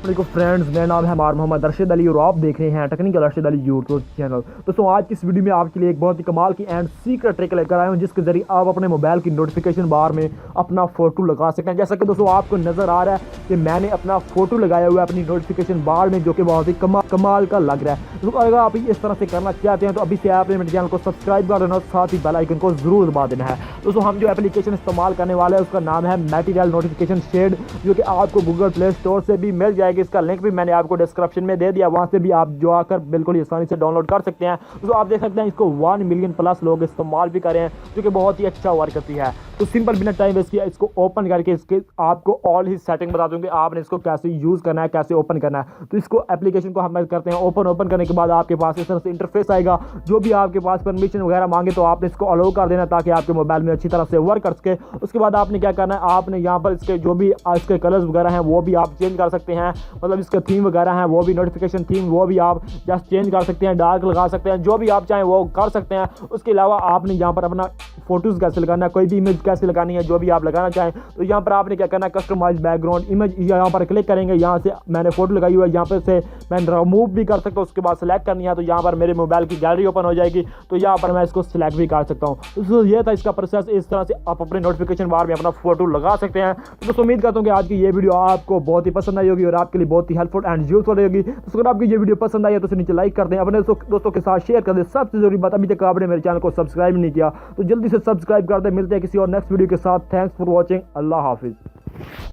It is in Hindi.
देखो फ्रेंड्स, मेरा नाम है मोहम्मद अरशद अली और आप देख रहे हैं technical Arshad Ali YouTube channel. दोस्तों आज की इस वीडियो में आपके लिए एक बहुत ही कमाल की एंड सीक्रेट ट्रिक लेकर आया हूं, जिसके जरिए आप अपने मोबाइल की नोटिफिकेशन बार में अपना फोटो लगा सकते हैं। जैसा कि दोस्तों आपको नजर आ रहा है कि मैंने अपना फोटो लगाया हुआ है अपनी नोटिफिकेशन बार में, जो कि बहुत ही कमाल का लग रहा है। तो अगर आप इस तरह से करना चाहते हैं तो अभी से आपने मेरे चैनल को सब्सक्राइब कर देना और साथ ही बेल आइकन को जरूर दबा देना है। दोस्तों हम जो एप्लीकेशन इस्तेमाल करने वाले हैं उसका नाम है मटेरियल नोटिफिकेशन शेड, जो कि आपको गूगल प्ले स्टोर से भी मिल जाएगी। इसका लिंक भी मैंने आपको डिस्क्रिप्शन में दे दिया, वहां से भी आप जो आकर बिल्कुल आसानी से डाउनलोड कर सकते हैं। तो आप देख सकते हैं इसको 1 मिलियन प्लस लोग इस्तेमाल भी कर रहे हैं, जो कि बहुत ही अच्छा वर्क करती है। तो सिंपल बिना टाइम वेस्ट किया इसको ओपन करके इसके आपको ऑल ही सेटिंग बता दूंगे, आपने इसको कैसे यूज करना है, कैसे ओपन करना है। तो इसको एप्लीकेशन को हम करते हैं ओपन करने के बाद आपके पास इस तरह से इंटरफेस आएगा। जो भी आपके पास परमिशन वगैरह मांगे तो आपने इसको अलाउ कर देना ताकि आपके मोबाइल में अच्छी तरह से वर्क कर सके। उसके बाद आपने क्या करना है, आपने यहाँ पर इसके जो भी इसके कलर्स वगैरह हैं वो भी आप चेंज कर सकते हैं, मतलब इसके थीम वगैरह हैं वो भी नोटिफिकेशन थीम वो भी आप जस्ट चेंज कर सकते हैं, डार्क लगा सकते हैं, जो भी आप चाहें वो कर सकते हैं। उसके अलावा आपने यहाँ पर अपना फोटोज कैसे लगाना है, कोई भी इमेज कैसे लगानी है, जो भी आप लगाना चाहें तो यहाँ पर आपने क्या करना है, कस्टमाइज बैकग्राउंड इमेज यहाँ पर क्लिक करेंगे। यहाँ से मैंने फोटो लगाई हुई है, यहाँ पर से मैं रिमूव भी कर सकता हूँ। उसके बाद सेलेक्ट करनी है तो यहाँ पर मेरे मोबाइल की गैलरी ओपन हो जाएगी, तो यहाँ पर मैं इसको सिलेक्ट भी कर सकता हूँ। तो ये था इसका प्रोसेस, इस तरह से आप अपने नोटिफिकेशन बार में अपना फोटो लगा सकते हैं। तो दोस्तों उम्मीद करता हूँ कि आज की ये वीडियो आपको बहुत ही पसंद आई होगी और आपके लिए बहुत ही हेल्पफुल एंड यूजफुल रहेगी। तो अगर आपकी ये वीडियो पसंद आई है तो नीचे लाइक कर दें, अपने दोस्तों के साथ शेयर कर दें। सबसे जरूरी बात, अभी तक आपने मेरे चैनल को सब्सक्राइब नहीं किया तो जल्दी से सब्सक्राइब कर दें। मिलते हैं किसी और नेक्स्ट वीडियो के साथ। Thanks for watching. अल्लाह हाफिज़।